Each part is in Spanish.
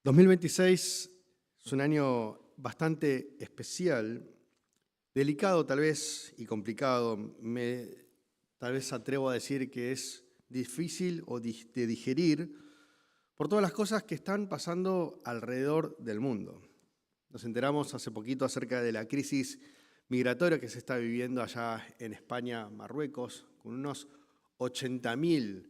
2026 es un año bastante especial, delicado tal vez y complicado. Tal vez atrevo a decir que es difícil de digerir por todas las cosas que están pasando alrededor del mundo. Nos enteramos hace poquito acerca de la crisis migratoria que se está viviendo allá en España, Marruecos, con unos 80.000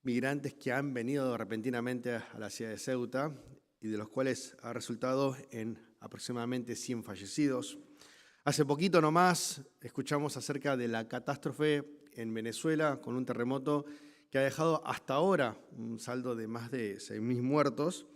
migrantes que han venido repentinamente a la ciudad de Ceuta y de los cuales ha resultado en aproximadamente 100 fallecidos. Hace poquito nomás escuchamos acerca de la catástrofe en Venezuela con un terremoto que ha dejado hasta ahora un saldo de más de 6.000 muertos.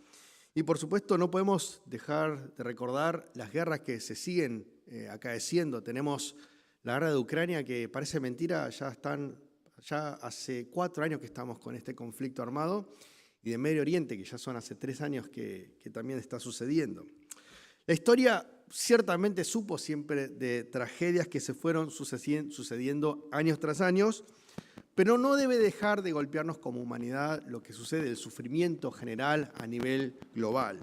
Y por supuesto no podemos dejar de recordar las guerras que se siguen acaeciendo. Tenemos la guerra de Ucrania que parece mentira, ya hace 4 años que estamos con este conflicto armado, y de Medio Oriente, que ya son hace 3 años que también está sucediendo. La historia ciertamente supo siempre de tragedias que se fueron sucediendo años tras años, pero no debe dejar de golpearnos como humanidad lo que sucede, el sufrimiento general a nivel global.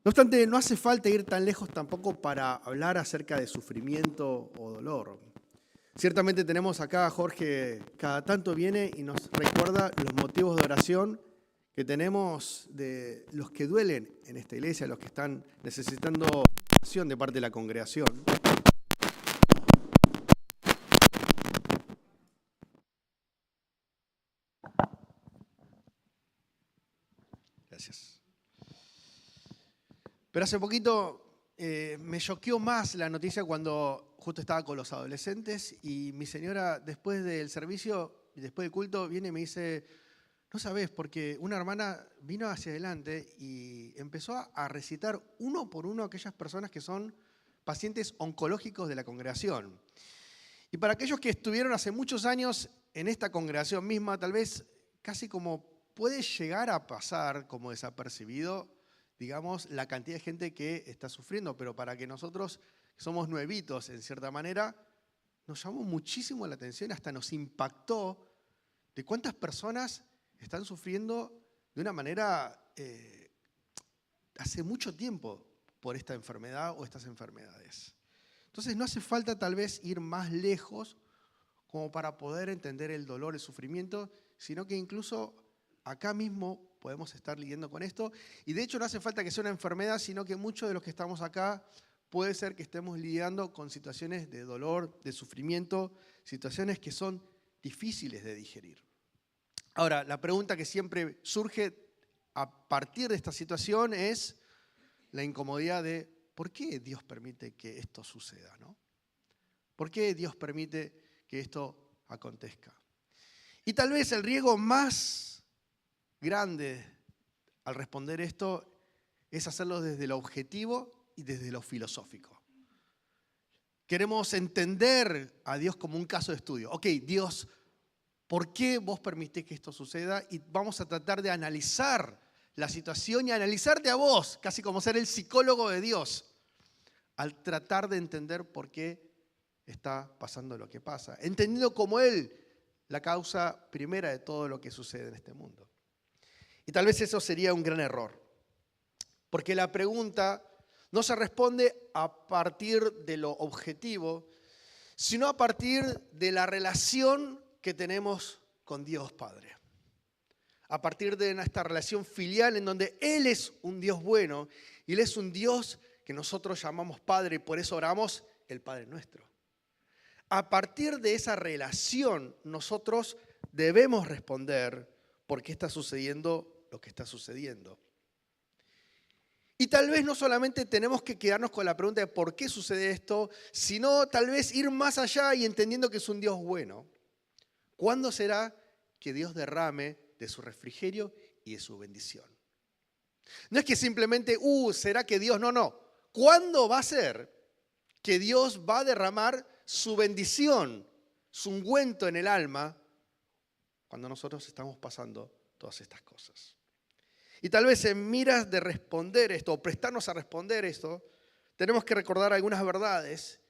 No obstante, no hace falta ir tan lejos tampoco para hablar acerca de sufrimiento o dolor. Ciertamente tenemos acá a Jorge, cada tanto viene y nos recuerda los motivos de oración que tenemos de los que duelen en esta iglesia, los que están necesitando oración de parte de la congregación. Gracias. Pero hace poquito me choqueó más la noticia cuando justo estaba con los adolescentes y mi señora después del servicio y después del culto viene y me dice: no sabés, porque una hermana vino hacia adelante y empezó a recitar uno por uno a aquellas personas que son pacientes oncológicos de la congregación. Y para aquellos que estuvieron hace muchos años en esta congregación misma, tal vez casi como puede llegar a pasar como desapercibido, digamos, la cantidad de gente que está sufriendo, pero para que nosotros, que somos nuevitos en cierta manera, nos llamó muchísimo la atención, hasta nos impactó de cuántas personas están sufriendo de una manera hace mucho tiempo por esta enfermedad o estas enfermedades. Entonces no hace falta tal vez ir más lejos como para poder entender el dolor, el sufrimiento, sino que incluso acá mismo podemos estar lidiando con esto. Y de hecho no hace falta que sea una enfermedad, sino que muchos de los que estamos acá puede ser que estemos lidiando con situaciones de dolor, de sufrimiento, situaciones que son difíciles de digerir. Ahora, la pregunta que siempre surge a partir de esta situación es la incomodidad de ¿por qué Dios permite que esto suceda, ¿no? ¿Por qué Dios permite que esto acontezca? Y tal vez el riesgo más grande al responder esto es hacerlo desde lo objetivo y desde lo filosófico. Queremos entender a Dios como un caso de estudio. Ok, Dios, ¿por qué vos permitís que esto suceda? Y vamos a tratar de analizar la situación y analizarte a vos, casi como ser el psicólogo de Dios, al tratar de entender por qué está pasando lo que pasa, entendiendo como Él la causa primera de todo lo que sucede en este mundo. Y tal vez eso sería un gran error, porque la pregunta no se responde a partir de lo objetivo, sino a partir de la relación que tenemos con Dios Padre. A partir de esta relación filial en donde Él es un Dios bueno y Él es un Dios que nosotros llamamos Padre y por eso oramos el Padre Nuestro. A partir de esa relación nosotros debemos responder por qué está sucediendo lo que está sucediendo. Y tal vez no solamente tenemos que quedarnos con la pregunta de por qué sucede esto, sino tal vez ir más allá y entendiendo que es un Dios bueno. ¿Cuándo será que Dios derrame de su refrigerio y de su bendición? No es que simplemente, ¿será que Dios? No. ¿Cuándo va a ser que Dios va a derramar su bendición, su ungüento en el alma, cuando nosotros estamos pasando todas estas cosas? Y tal vez en miras de responder esto, o prestarnos a responder esto, tenemos que recordar algunas verdades.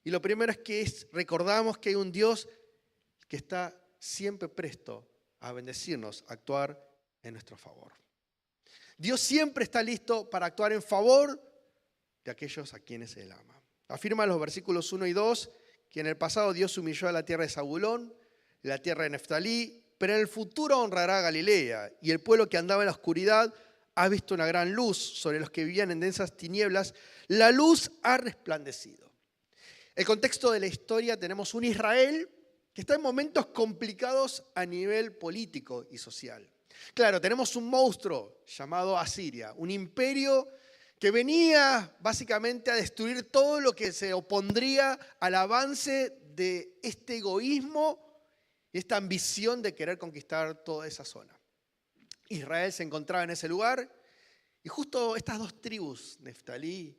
Y lo primero es que recordamos que hay un Dios que está siempre presto a bendecirnos, a actuar en nuestro favor. Dios siempre está listo para actuar en favor de aquellos a quienes Él ama. Afirma en los versículos 1 y 2 que en el pasado Dios humilló a la tierra de Zabulón, la tierra de Neftalí, pero en el futuro honrará a Galilea, y el pueblo que andaba en la oscuridad ha visto una gran luz. Sobre los que vivían en densas tinieblas, la luz ha resplandecido. El contexto de la historia: tenemos un Israel que está en momentos complicados a nivel político y social. Claro, tenemos un monstruo llamado Asiria, un imperio que venía básicamente a destruir todo lo que se opondría al avance de este egoísmo y esta ambición de querer conquistar toda esa zona. Israel se encontraba en ese lugar y justo estas dos tribus, Neftalí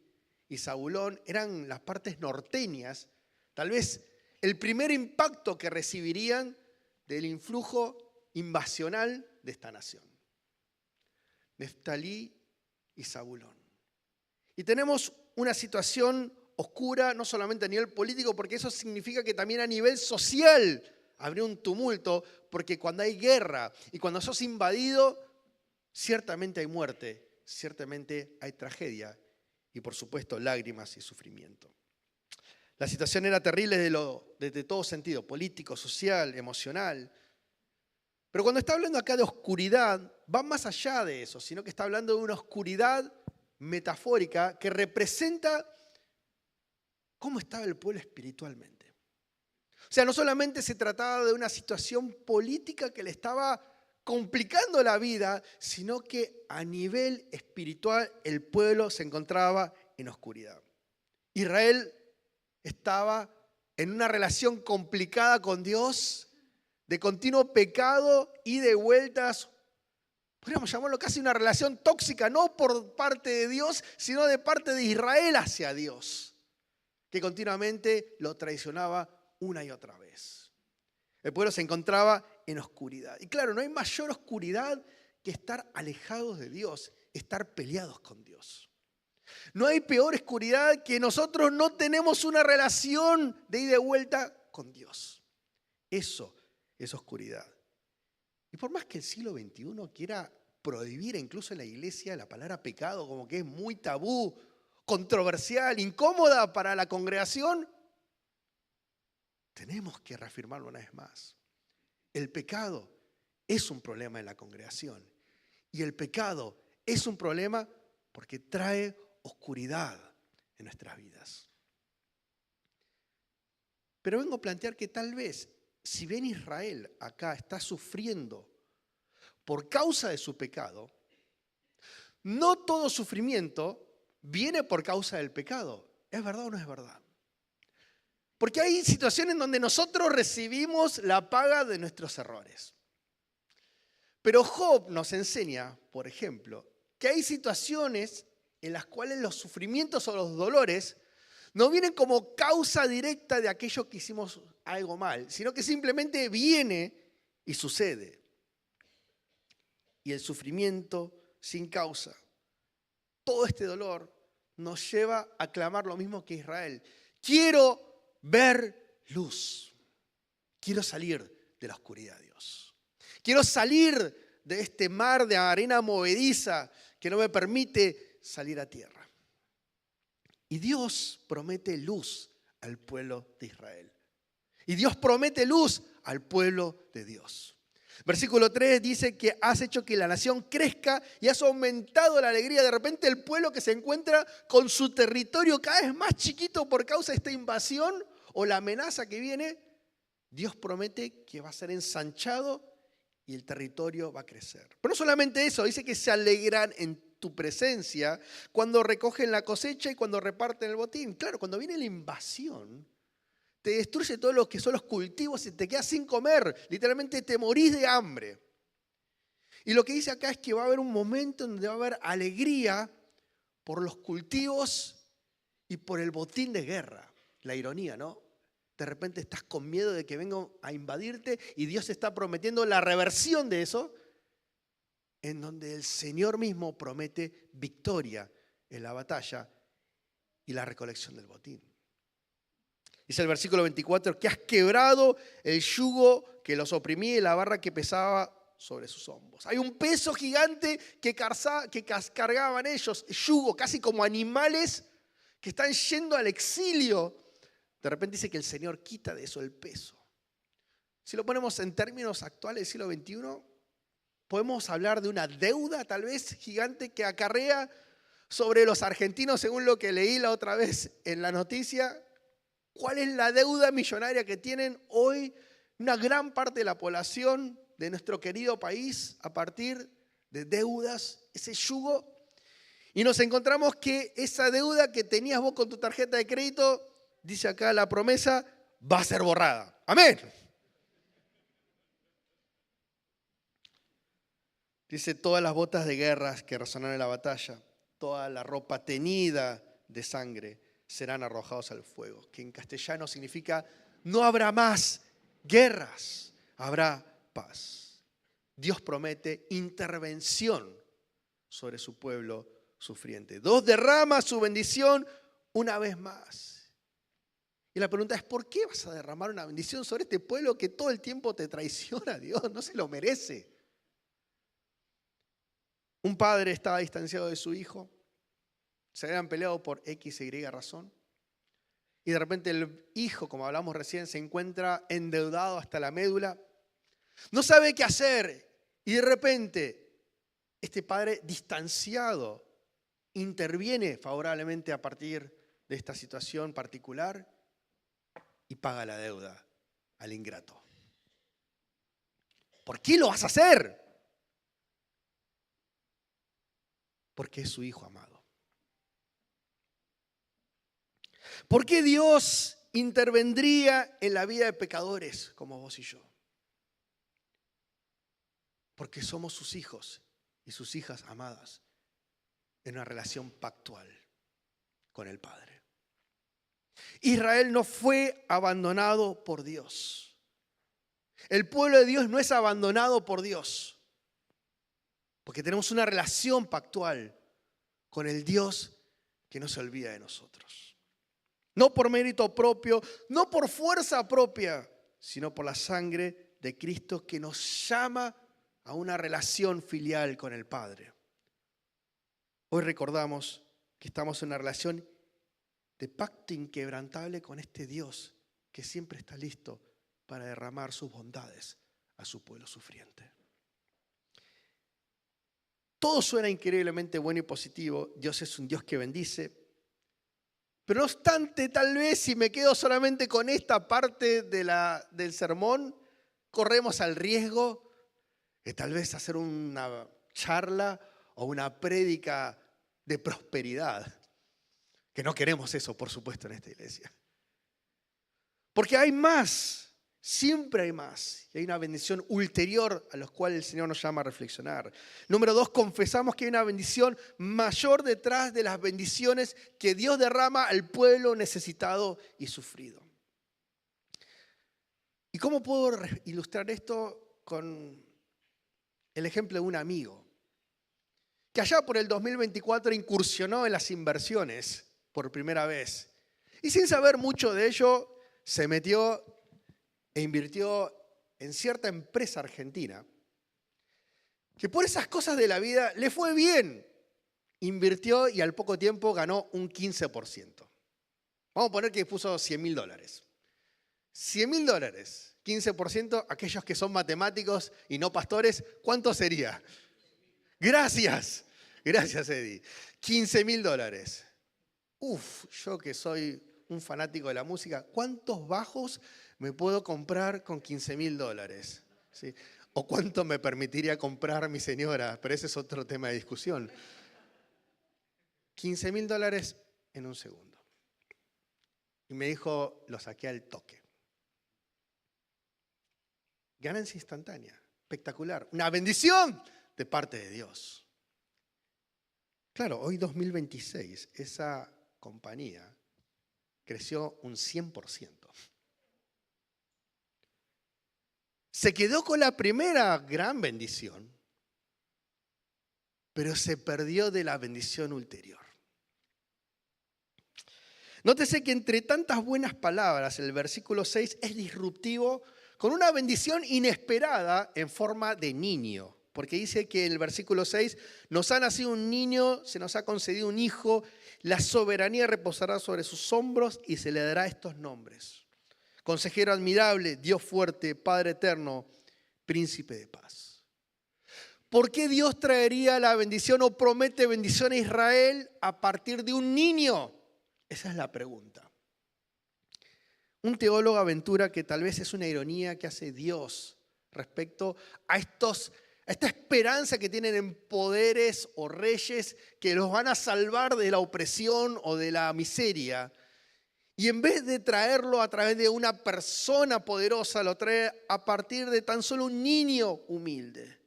y Zabulón, eran las partes norteñas, tal vez el primer impacto que recibirían del influjo invasional de esta nación. Neftalí y Zabulón. Y tenemos una situación oscura, no solamente a nivel político, porque eso significa que también a nivel social habría un tumulto, porque cuando hay guerra y cuando sos invadido, ciertamente hay muerte, ciertamente hay tragedia y por supuesto lágrimas y sufrimiento. La situación era terrible desde todo sentido, político, social, emocional. Pero cuando está hablando acá de oscuridad, va más allá de eso, sino que está hablando de una oscuridad metafórica que representa cómo estaba el pueblo espiritualmente. O sea, no solamente se trataba de una situación política que le estaba complicando la vida, sino que a nivel espiritual el pueblo se encontraba en oscuridad. Israel estaba en una relación complicada con Dios, de continuo pecado y de vueltas, podríamos llamarlo casi una relación tóxica, no por parte de Dios, sino de parte de Israel hacia Dios, que continuamente lo traicionaba una y otra vez. El pueblo se encontraba en oscuridad. Y claro, no hay mayor oscuridad que estar alejados de Dios, estar peleados con Dios. No hay peor oscuridad que nosotros no tenemos una relación de ida y vuelta con Dios. Eso es oscuridad. Y por más que el siglo XXI quiera prohibir incluso en la iglesia la palabra pecado, como que es muy tabú, controversial, incómoda para la congregación, tenemos que reafirmarlo una vez más. El pecado es un problema en la congregación. Y el pecado es un problema porque trae oscuridad en nuestras vidas. Pero vengo a plantear que tal vez, si bien Israel acá está sufriendo por causa de su pecado, no todo sufrimiento viene por causa del pecado. ¿Es verdad o no es verdad? Porque hay situaciones en donde nosotros recibimos la paga de nuestros errores. Pero Job nos enseña, por ejemplo, que hay situaciones en las cuales los sufrimientos o los dolores no vienen como causa directa de aquello que hicimos algo mal, sino que simplemente viene y sucede. Y el sufrimiento sin causa, todo este dolor nos lleva a clamar lo mismo que Israel. Quiero ver luz. Quiero salir de la oscuridad, Dios. Quiero salir de este mar de arena movediza que no me permite salir a tierra. Y Dios promete luz al pueblo de Israel. Y Dios promete luz al pueblo de Dios. Versículo 3 dice que has hecho que la nación crezca y has aumentado la alegría. De repente el pueblo que se encuentra con su territorio cada vez más chiquito por causa de esta invasión o la amenaza que viene, Dios promete que va a ser ensanchado y el territorio va a crecer. Pero no solamente eso, dice que se alegran en tu presencia cuando recogen la cosecha y cuando reparten el botín. Claro, cuando viene la invasión, te destruye todo lo que son los cultivos y te quedas sin comer. Literalmente te morís de hambre. Y lo que dice acá es que va a haber un momento donde va a haber alegría por los cultivos y por el botín de guerra. La ironía, ¿no? De repente estás con miedo de que vengan a invadirte y Dios está prometiendo la reversión de eso, en donde el Señor mismo promete victoria en la batalla y la recolección del botín. Dice el versículo 24, que has quebrado el yugo que los oprimía y la barra que pesaba sobre sus hombros. Hay un peso gigante que cargaban ellos, yugo, casi como animales que están yendo al exilio. De repente dice que el Señor quita de eso el peso. Si lo ponemos en términos actuales del siglo XXI, podemos hablar de una deuda tal vez gigante que acarrea sobre los argentinos, según lo que leí la otra vez en la noticia. ¿Cuál es la deuda millonaria que tienen hoy una gran parte de la población de nuestro querido país a partir de deudas, ese yugo? Y nos encontramos que esa deuda que tenías vos con tu tarjeta de crédito, dice acá la promesa, va a ser borrada. Amén. Dice, todas las botas de guerras que resonaron en la batalla, toda la ropa teñida de sangre serán arrojados al fuego, que en castellano significa no habrá más guerras, habrá paz. Dios promete intervención sobre su pueblo sufriente. Dios derrama su bendición una vez más. Y la pregunta es, ¿por qué vas a derramar una bendición sobre este pueblo que todo el tiempo te traiciona? Dios no se lo merece. Un padre estaba distanciado de su hijo, se habían peleado por X e Y razón, y de repente el hijo, como hablamos recién, se encuentra endeudado hasta la médula, no sabe qué hacer, y de repente este padre distanciado interviene favorablemente a partir de esta situación particular y paga la deuda al ingrato. ¿Por qué lo vas a hacer? Porque es su hijo amado. ¿Por qué Dios intervendría en la vida de pecadores como vos y yo? Porque somos sus hijos y sus hijas amadas en una relación pactual con el Padre. Israel no fue abandonado por Dios. El pueblo de Dios no es abandonado por Dios. Porque tenemos una relación pactual con el Dios que no se olvida de nosotros. No por mérito propio, no por fuerza propia, sino por la sangre de Cristo que nos llama a una relación filial con el Padre. Hoy recordamos que estamos en una relación de pacto inquebrantable con este Dios que siempre está listo para derramar sus bondades a su pueblo sufriente. Todo suena increíblemente bueno y positivo. Dios es un Dios que bendice. Pero no obstante, tal vez si me quedo solamente con esta parte del sermón, corremos al riesgo de tal vez hacer una charla o una prédica de prosperidad. Que no queremos eso, por supuesto, en esta iglesia. Porque hay más. Siempre hay más. Y hay una bendición ulterior a la cual el Señor nos llama a reflexionar. Número 2, confesamos que hay una bendición mayor detrás de las bendiciones que Dios derrama al pueblo necesitado y sufrido. ¿Y cómo puedo ilustrar esto con el ejemplo de un amigo? Que allá por el 2024 incursionó en las inversiones por primera vez. Y sin saber mucho de ello, se metió e invirtió en cierta empresa argentina, que por esas cosas de la vida le fue bien. Invirtió y al poco tiempo ganó un 15%. Vamos a poner que puso $100.000. $100.000, 15%, aquellos que son matemáticos y no pastores, ¿cuánto sería? Gracias, gracias Eddie. $15.000. Yo que soy un fanático de la música, ¿cuántos bajos me puedo comprar con $15.000? ¿Sí? ¿O cuánto me permitiría comprar mi señora? Pero ese es otro tema de discusión. $15.000 en un segundo. Y me dijo, lo saqué al toque. Ganancia instantánea, espectacular. Una bendición de parte de Dios. Claro, hoy 2026, esa compañía creció un 100%. Se quedó con la primera gran bendición, pero se perdió de la bendición ulterior. Nótese que entre tantas buenas palabras, el versículo 6 es disruptivo con una bendición inesperada en forma de niño. Porque dice que en el versículo 6, nos ha nacido un niño, se nos ha concedido un hijo, la soberanía reposará sobre sus hombros y se le dará estos nombres: Consejero admirable, Dios fuerte, Padre eterno, Príncipe de paz. ¿Por qué Dios traería la bendición o promete bendición a Israel a partir de un niño? Esa es la pregunta. Un teólogo aventura que tal vez es una ironía que hace Dios respecto a esta esperanza que tienen en poderes o reyes que los van a salvar de la opresión o de la miseria. Y en vez de traerlo a través de una persona poderosa, lo trae a partir de tan solo un niño humilde.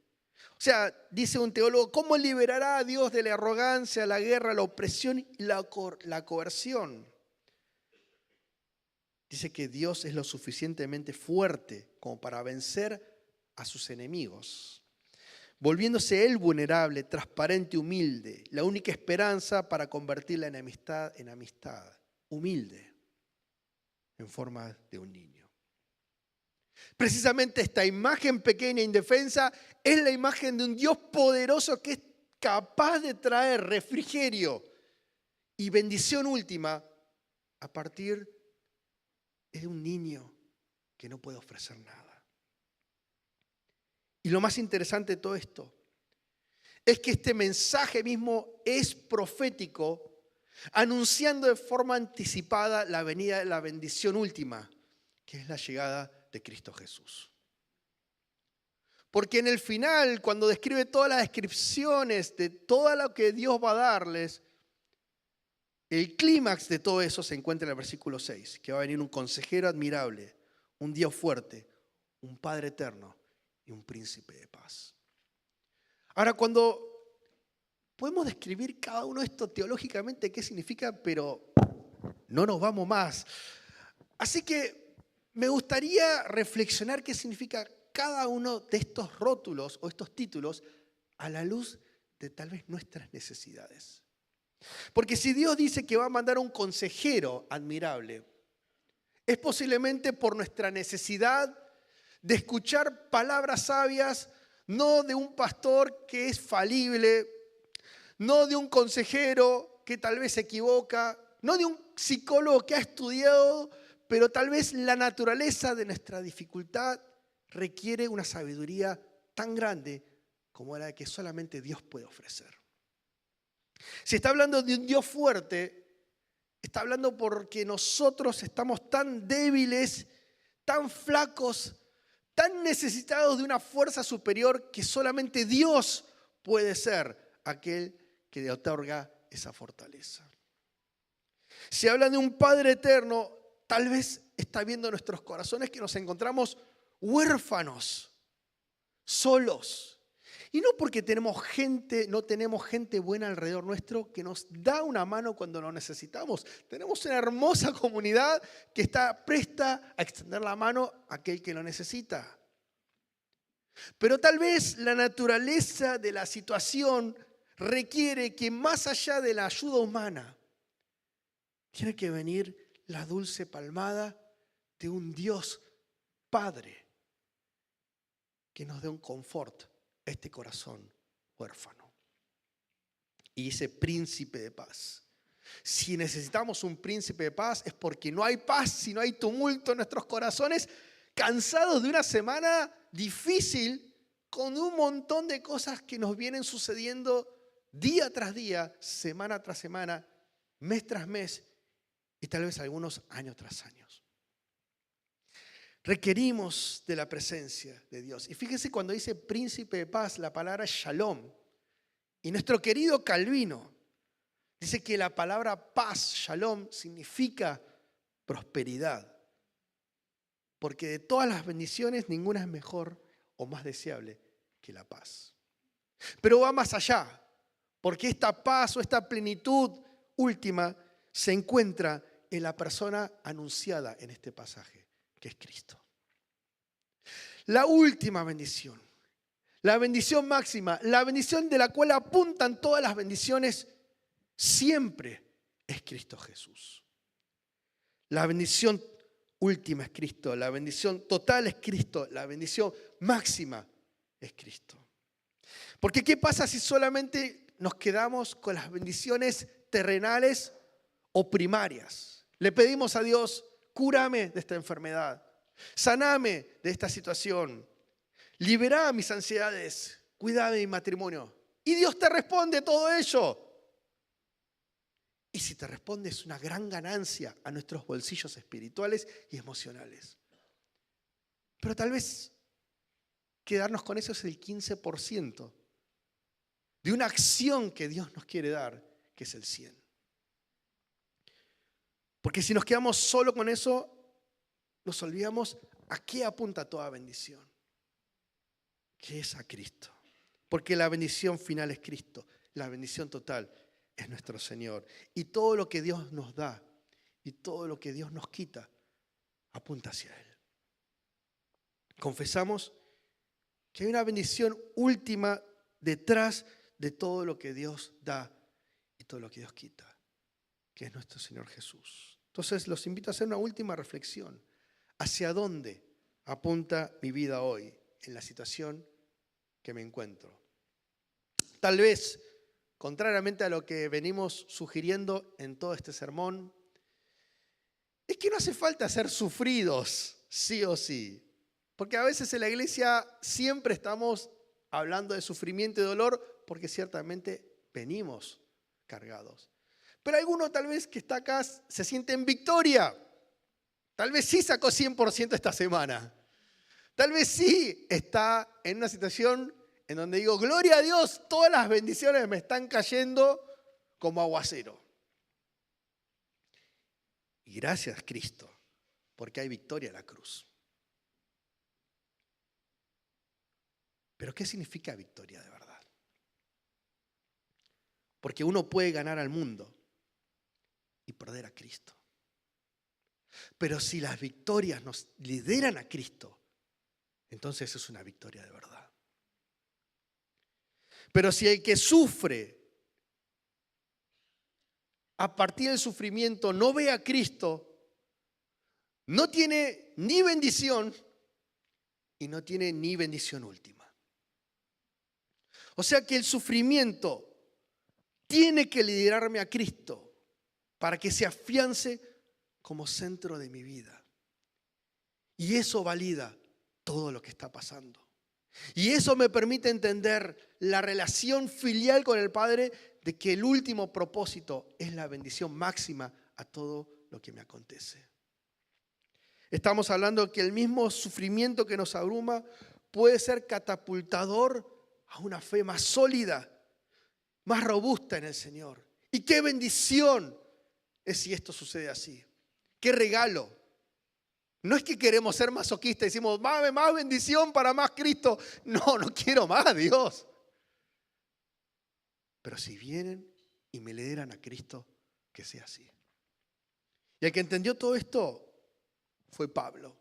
O sea, dice un teólogo, ¿cómo liberará a Dios de la arrogancia, la guerra, la opresión y la coerción? Dice que Dios es lo suficientemente fuerte como para vencer a sus enemigos, volviéndose Él vulnerable, transparente, humilde, la única esperanza para convertir la enemistad en amistad, humilde, en forma de un niño. Precisamente esta imagen pequeña e indefensa es la imagen de un Dios poderoso que es capaz de traer refrigerio y bendición última a partir de un niño que no puede ofrecer nada. Y lo más interesante de todo esto es que este mensaje mismo es profético, anunciando de forma anticipada la venida de la bendición última, que es la llegada de Cristo Jesús. Porque en el final, cuando describe todas las descripciones de todo lo que Dios va a darles, el clímax de todo eso se encuentra en el versículo 6, que va a venir un consejero admirable, un Dios fuerte, un Padre eterno y un príncipe de paz. Ahora, cuando podemos describir cada uno de esto teológicamente qué significa, pero no nos vamos más. Así que me gustaría reflexionar qué significa cada uno de estos rótulos o estos títulos a la luz de tal vez nuestras necesidades. Porque si Dios dice que va a mandar un consejero admirable, es posiblemente por nuestra necesidad de escuchar palabras sabias, no de un pastor que es falible, no de un consejero que tal vez se equivoca, no de un psicólogo que ha estudiado, pero tal vez la naturaleza de nuestra dificultad requiere una sabiduría tan grande como la que solamente Dios puede ofrecer. Si está hablando de un Dios fuerte, está hablando porque nosotros estamos tan débiles, tan flacos, tan necesitados de una fuerza superior que solamente Dios puede ser aquel que le otorga esa fortaleza. Si habla de un Padre eterno, tal vez está viendo en nuestros corazones que nos encontramos huérfanos, solos. Y no porque no tenemos gente buena alrededor nuestro que nos da una mano cuando lo necesitamos. Tenemos una hermosa comunidad que está presta a extender la mano a aquel que lo necesita. Pero tal vez la naturaleza de la situación requiere que más allá de la ayuda humana, tiene que venir la dulce palmada de un Dios Padre que nos dé un confort a este corazón huérfano. Y dice príncipe de paz. Si necesitamos un príncipe de paz es porque no hay paz, si no hay tumulto en nuestros corazones, cansados de una semana difícil con un montón de cosas que nos vienen sucediendo día tras día, semana tras semana, mes tras mes y tal vez algunos años tras años. Requerimos de la presencia de Dios. Y fíjense cuando dice príncipe de paz, la palabra es shalom. Y nuestro querido Calvino dice que la palabra paz, shalom, significa prosperidad. Porque de todas las bendiciones, ninguna es mejor o más deseable que la paz. Pero va más allá, porque esta paz o esta plenitud última se encuentra en la persona anunciada en este pasaje, que es Cristo. La última bendición, la bendición máxima, la bendición de la cual apuntan todas las bendiciones, siempre es Cristo Jesús. La bendición última es Cristo, la bendición total es Cristo, la bendición máxima es Cristo. Porque ¿qué pasa si solamente nos quedamos con las bendiciones terrenales o primarias? Le pedimos a Dios, cúrame de esta enfermedad, saname de esta situación, libera mis ansiedades, cuida de mi matrimonio. Y Dios te responde todo ello. Y si te responde es una gran ganancia a nuestros bolsillos espirituales y emocionales. Pero tal vez quedarnos con eso es el 15% de una acción que Dios nos quiere dar, que es el 100%. Porque si nos quedamos solo con eso, nos olvidamos a qué apunta toda bendición, que es a Cristo. Porque la bendición final es Cristo, la bendición total es nuestro Señor. Y todo lo que Dios nos da y todo lo que Dios nos quita, apunta hacia Él. Confesamos que hay una bendición última detrás de todo lo que Dios da y todo lo que Dios quita, que es nuestro Señor Jesús. Entonces los invito a hacer una última reflexión. ¿Hacia dónde apunta mi vida hoy en la situación que me encuentro? Tal vez, contrariamente a lo que venimos sugiriendo en todo este sermón, es que no hace falta ser sufridos, sí o sí. Porque a veces en la iglesia siempre estamos hablando de sufrimiento y dolor porque ciertamente venimos cargados. Pero alguno tal vez que está acá se siente en victoria. Tal vez sí sacó 100% esta semana. Tal vez sí está en una situación en donde digo, gloria a Dios, todas las bendiciones me están cayendo como aguacero. Y gracias, Cristo, porque hay victoria en la cruz. Pero ¿qué significa victoria de verdad? Porque uno puede ganar al mundo y perder a Cristo. Pero si las victorias nos lideran a Cristo, entonces es una victoria de verdad. Pero si el que sufre a partir del sufrimiento no ve a Cristo, no tiene ni bendición y no tiene ni bendición última. O sea que el sufrimiento tiene que liderarme a Cristo para que se afiance como centro de mi vida. Y eso valida todo lo que está pasando. Y eso me permite entender la relación filial con el Padre, de que el último propósito es la bendición máxima a todo lo que me acontece. Estamos hablando de que el mismo sufrimiento que nos abruma puede ser catapultador a una fe más sólida, más robusta en el Señor. Y qué bendición es si esto sucede así. Qué regalo. No es que queremos ser masoquistas y decimos, más bendición para más Cristo. No, no quiero más, Dios. Pero si vienen y me lideran a Cristo, que sea así. Y el que entendió todo esto fue Pablo,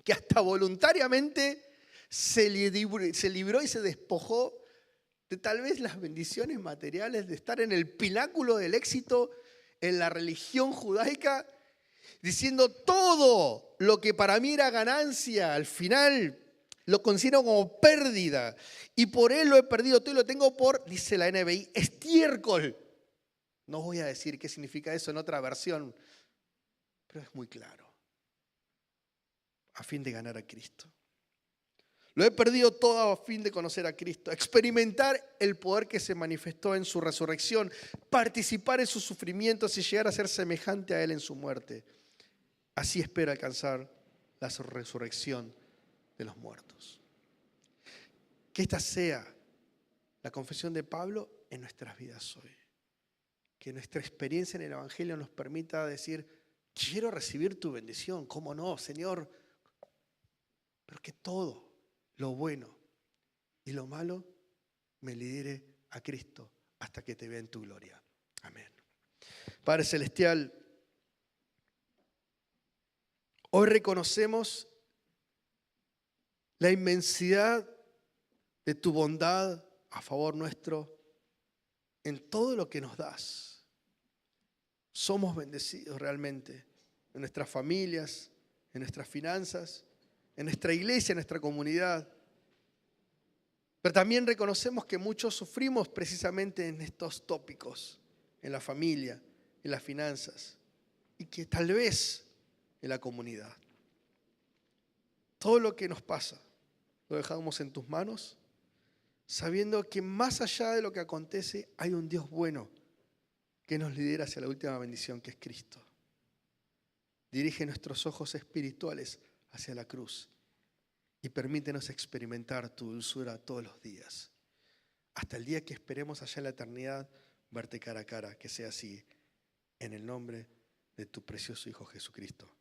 que hasta voluntariamente se libró y se despojó de tal vez las bendiciones materiales, de estar en el pináculo del éxito en la religión judaica, diciendo todo lo que para mí era ganancia, al final lo considero como pérdida. Y por él lo he perdido todo y lo tengo por, dice la NBI, estiércol. No voy a decir qué significa eso en otra versión, pero es muy claro. A fin de ganar a Cristo. Lo he perdido todo a fin de conocer a Cristo, experimentar el poder que se manifestó en su resurrección, participar en sus sufrimientos y llegar a ser semejante a Él en su muerte. Así espero alcanzar la resurrección de los muertos. Que esta sea la confesión de Pablo en nuestras vidas hoy. Que nuestra experiencia en el Evangelio nos permita decir, quiero recibir tu bendición, ¿cómo no, Señor? Pero que todo lo bueno y lo malo me lidere a Cristo hasta que te vea en tu gloria. Amén. Padre Celestial, hoy reconocemos la inmensidad de tu bondad a favor nuestro en todo lo que nos das. Somos bendecidos realmente. en nuestras familias, en nuestras finanzas, en nuestra iglesia, en nuestra comunidad. Pero también reconocemos que muchos sufrimos precisamente en estos tópicos, en la familia, en las finanzas, y que tal vez en la comunidad. Todo lo que nos pasa lo dejamos en tus manos, sabiendo que más allá de lo que acontece hay un Dios bueno que nos lidera hacia la última bendición, que es Cristo. Dirige nuestros ojos espirituales hacia la cruz y permítenos experimentar tu dulzura todos los días, hasta el día que esperemos allá en la eternidad verte cara a cara. Que sea así, en el nombre de tu precioso Hijo Jesucristo.